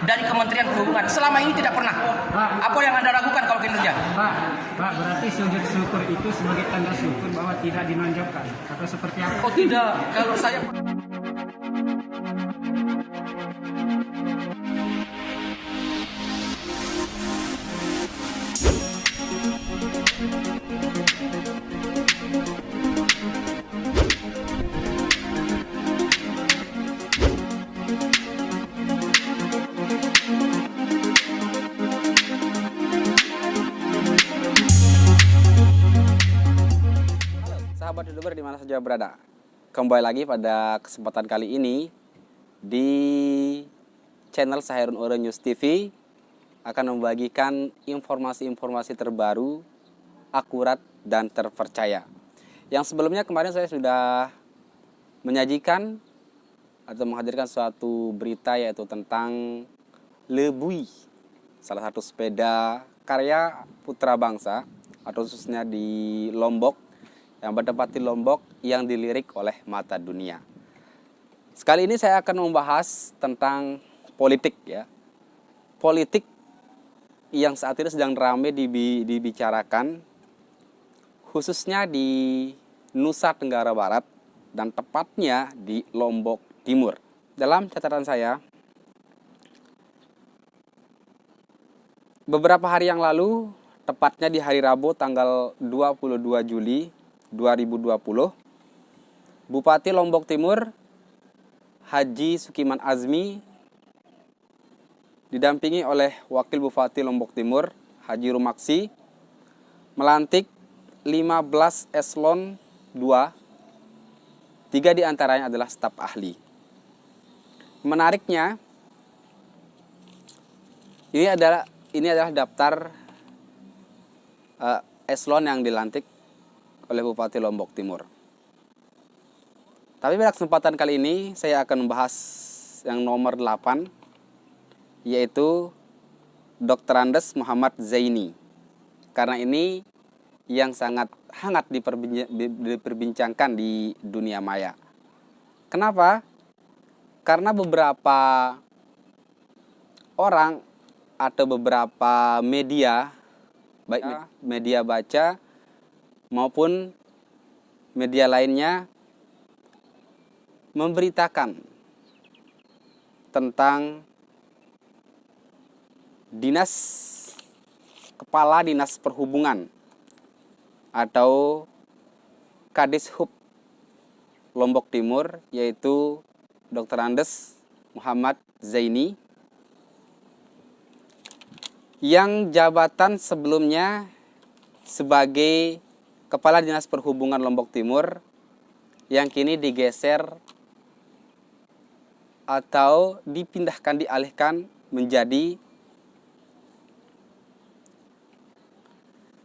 dari Kementerian Perhubungan? Selama ini tidak pernah. Pak. Apa yang Anda lakukan kalau kinerja? Pak, berarti sujud syukur itu sebagai tanda syukur bahwa tidak dinonjolkan atau seperti apa? Oh tidak, kalau saya sahabat youtuber di mana saja berada, kembali lagi pada kesempatan kali ini di channel Saherun Ore News TV akan membagikan informasi-informasi terbaru, akurat dan terpercaya. Yang sebelumnya kemarin saya sudah menyajikan atau menghadirkan suatu berita yaitu tentang Lebui, salah satu sepeda karya putra bangsa atau khususnya di Lombok, yang bertempat di Lombok, yang dilirik oleh mata dunia. Sekali ini saya akan membahas tentang politik ya. Politik yang saat ini sedang ramai dibicarakan khususnya di Nusa Tenggara Barat dan tepatnya di Lombok Timur. Dalam catatan saya, beberapa hari yang lalu, tepatnya di hari Rabu tanggal 22 Juli 2020, Bupati Lombok Timur Haji Sukiman Azmi didampingi oleh Wakil Bupati Lombok Timur Haji Rumaksi melantik 15 eselon 2, 3 diantaranya adalah staf ahli. Menariknya, ini adalah daftar eselon yang dilantik oleh Bupati Lombok Timur. Tapi pada kesempatan kali ini saya akan membahas yang nomor 8, yaitu Dr. Andes Muhammad Zaini. Karena ini yang sangat hangat diperbincangkan di dunia maya. Kenapa? Karena beberapa orang atau beberapa media, baik media baca maupun media lainnya, memberitakan tentang Kepala Dinas Perhubungan atau Kadishub Lombok Timur, yaitu Dr. Andes Muhammad Zaini, yang jabatan sebelumnya sebagai Kepala Dinas Perhubungan Lombok Timur, yang kini digeser atau dipindahkan, dialihkan menjadi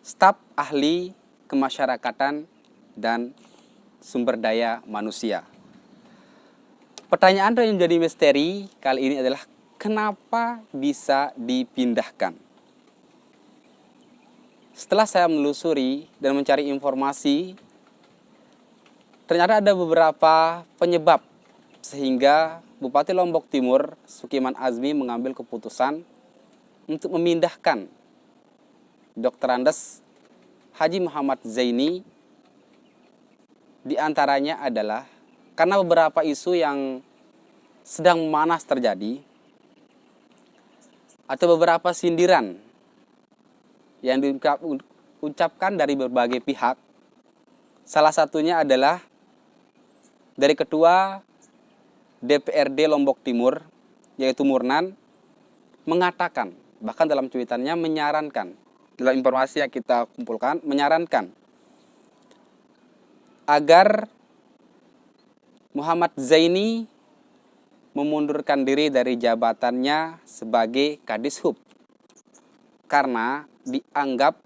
staf ahli kemasyarakatan dan sumber daya manusia. Pertanyaan yang menjadi misteri kali ini adalah kenapa bisa dipindahkan? Setelah saya menelusuri dan mencari informasi, ternyata ada beberapa penyebab sehingga Bupati Lombok Timur Sukiman Azmi mengambil keputusan untuk memindahkan Dr. Andes Haji Muhammad Zaini. Di antaranya adalah karena beberapa isu yang sedang memanas terjadi atau beberapa sindiran yang diucapkan dari berbagai pihak. Salah satunya adalah dari Ketua DPRD Lombok Timur, yaitu Murnan, mengatakan, bahkan dalam cuitannya menyarankan, dalam informasi yang kita kumpulkan, menyarankan agar Muhammad Zaini memundurkan diri dari jabatannya sebagai Kadishub karena dianggap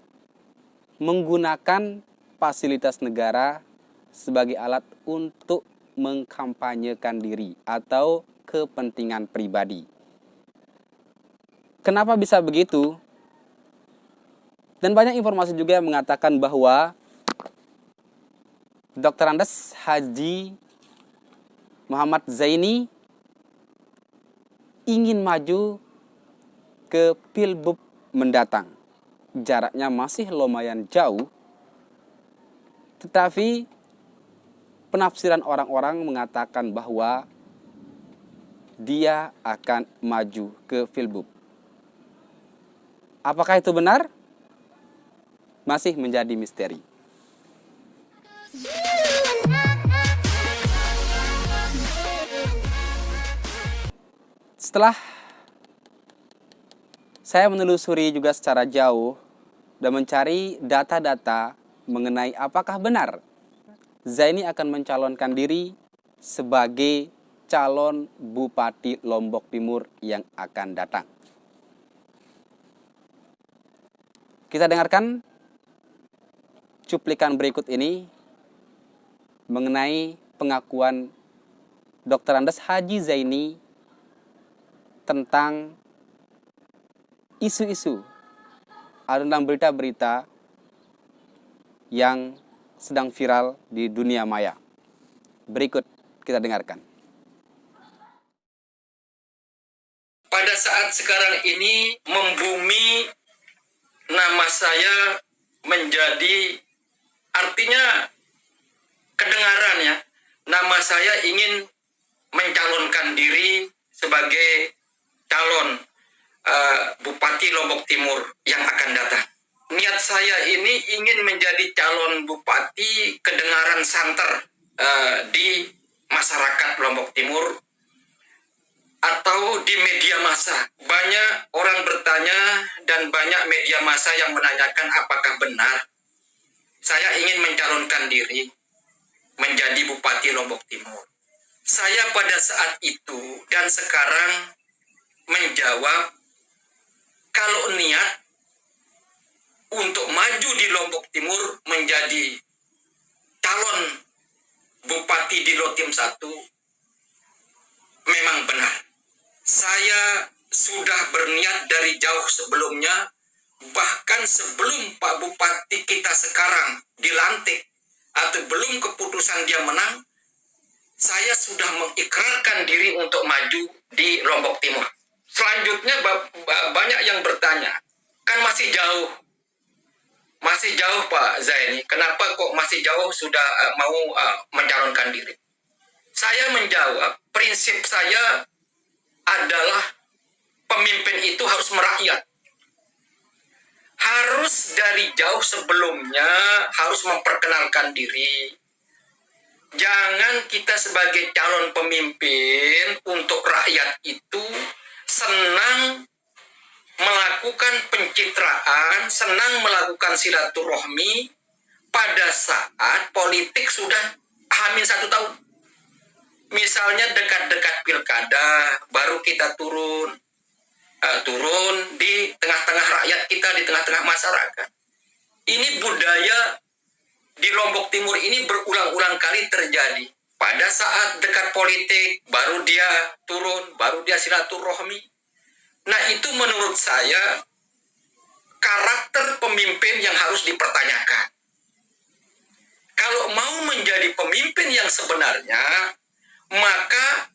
menggunakan fasilitas negara sebagai alat untuk mengkampanyekan diri atau kepentingan pribadi. Kenapa bisa begitu? Dan banyak informasi juga yang mengatakan bahwa Dr. Andes Haji Muhammad Zaini ingin maju ke Pilbub mendatang. Jaraknya masih lumayan jauh, tetapi penafsiran orang-orang mengatakan bahwa dia akan maju ke Pilbub. Apakah itu benar? Masih menjadi misteri. Setelah saya menelusuri juga secara jauh dan mencari data-data mengenai apakah benar Zaini akan mencalonkan diri sebagai calon Bupati Lombok Timur yang akan datang. Kita dengarkan cuplikan berikut ini mengenai pengakuan Dr. Andes Haji Zaini tentang isu-isu atau tentang berita-berita yang sedang viral di dunia maya. Berikut kita dengarkan. Pada saat sekarang ini membumi nama saya menjadi, artinya kedengaran ya, nama saya ingin mencalonkan diri sebagai calon Bupati Lombok Timur yang akan datang. Niat saya ini ingin menjadi calon bupati kedengaran santer di masyarakat Lombok Timur atau di media massa. Banyak orang bertanya dan banyak media massa yang menanyakan apakah benar saya ingin mencalonkan diri menjadi Bupati Lombok Timur. Saya pada saat itu dan sekarang menjawab, kalau niat untuk maju di Lombok Timur menjadi calon Bupati di Lotim 1 memang benar. Saya sudah berniat dari jauh sebelumnya, bahkan sebelum Pak Bupati kita sekarang dilantik atau belum keputusan dia menang, saya sudah mengikrarkan diri untuk maju di Lombok Timur. Selanjutnya banyak yang bertanya, kan masih jauh Pak Zaini, kenapa kok masih jauh sudah mau mencalonkan diri? Saya menjawab, prinsip saya adalah pemimpin itu harus merakyat. Harus dari jauh sebelumnya harus memperkenalkan diri. Jangan kita sebagai calon pemimpin untuk rakyat itu senang melakukan pencitraan, senang melakukan silaturahmi pada saat politik sudah hamin 1 tahun. Misalnya dekat-dekat pilkada, baru kita turun di tengah-tengah rakyat kita, di tengah-tengah masyarakat. Ini budaya di Lombok Timur ini berulang-ulang kali terjadi. Pada saat dekat politik, baru dia turun, baru dia silaturahmi. Nah, itu menurut saya karakter pemimpin yang harus dipertanyakan. Kalau mau menjadi pemimpin yang sebenarnya, maka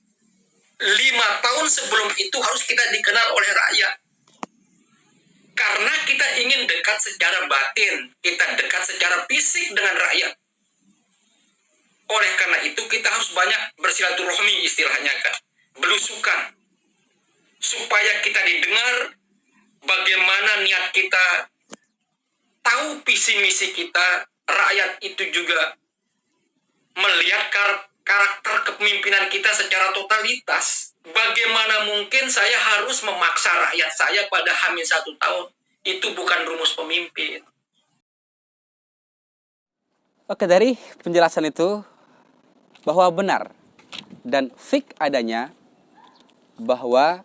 5 tahun sebelum itu harus kita dikenal oleh rakyat. Karena kita ingin dekat secara batin, kita dekat secara fisik dengan rakyat. Oleh karena itu kita harus banyak bersilaturahmi, istilahnya kan, belusukan, supaya kita didengar bagaimana niat kita, tahu visi misi kita. Rakyat itu juga melihat karakter kepemimpinan kita secara totalitas. Bagaimana mungkin saya harus memaksa rakyat saya pada hamin 1 tahun? Itu bukan rumus pemimpin. Oke, dari penjelasan itu bahwa benar dan fik adanya bahwa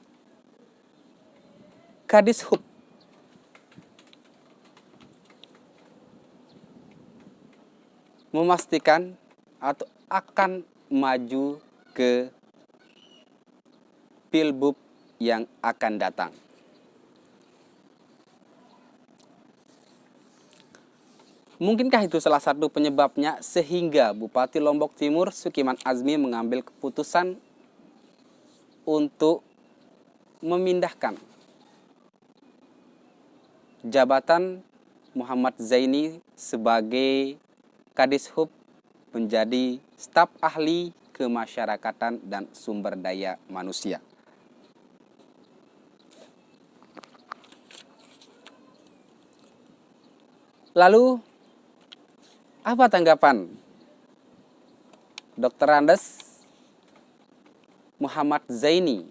Kadishub memastikan atau akan maju ke Pilbub yang akan datang. Mungkinkah itu salah satu penyebabnya sehingga Bupati Lombok Timur Sukiman Azmi mengambil keputusan untuk memindahkan jabatan Muhammad Zaini sebagai Kadishub menjadi staf ahli kemasyarakatan dan sumber daya manusia. Lalu, apa tanggapan Dr. Andes Muhammad Zaini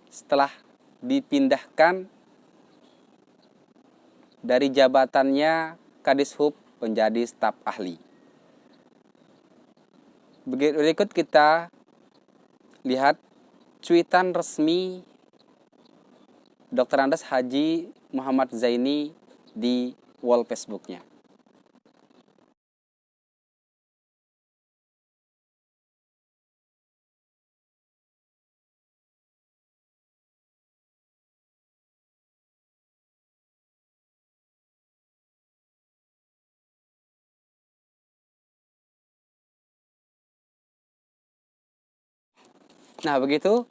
setelah dipindahkan dari jabatannya Kadishub menjadi staf ahli? Berikut kita lihat cuitan resmi Dr. Andes Haji Muhammad Zaini di wall Facebook-nya. Nah, begitu.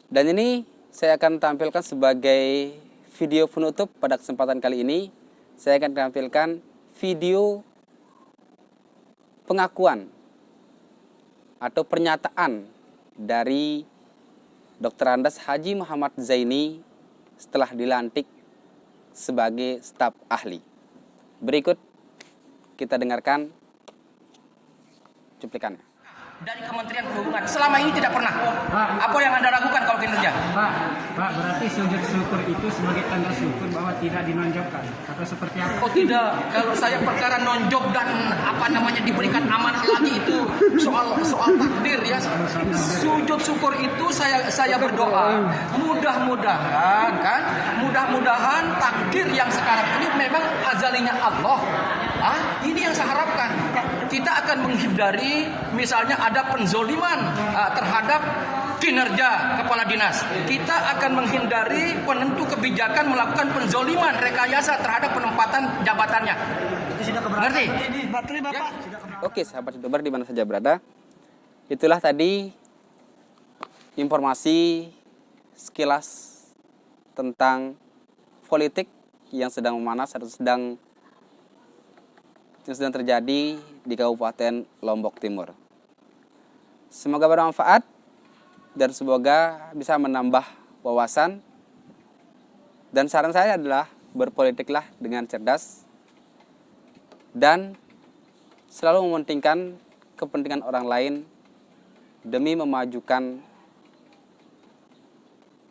Dan ini saya akan tampilkan sebagai video penutup pada kesempatan kali ini. Saya akan tampilkan video pengakuan atau pernyataan dari Dr. Andes Haji Muhammad Zaini setelah dilantik sebagai staf ahli. Berikut kita dengarkan cuplikannya. Dari Kementerian Perhubungan selama ini tidak pernah. Apa yang Anda ragukan kalau kinerja? Pak, berarti sujud syukur itu sebagai tanda syukur bahwa tidak dinonjolkan atau seperti apa? Oh tidak, kalau saya perkara nonjok dan diberikan amanah lagi itu soal takdir ya. Sujud syukur itu saya berdoa mudah-mudahan takdir yang sekarang ini memang azalinya Allah. Ini yang saya harapkan. Kita akan menghindari misalnya ada penzoliman terhadap kinerja kepala dinas. Kita akan menghindari penentu kebijakan melakukan penzoliman rekayasa terhadap penempatan jabatannya. Ngerti? Ya? Oke, sahabat YouTuber di mana saja berada. Itulah tadi informasi sekilas tentang politik yang sedang memanas atau sedang terjadi di Kabupaten Lombok Timur. Semoga bermanfaat dan semoga bisa menambah wawasan. Dan saran saya adalah berpolitiklah dengan cerdas dan selalu mementingkan kepentingan orang lain demi memajukan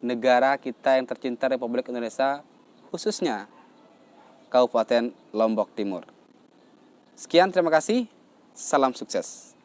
negara kita yang tercinta, Republik Indonesia, khususnya Kabupaten Lombok Timur. Sekian, terima kasih. Salam sukses.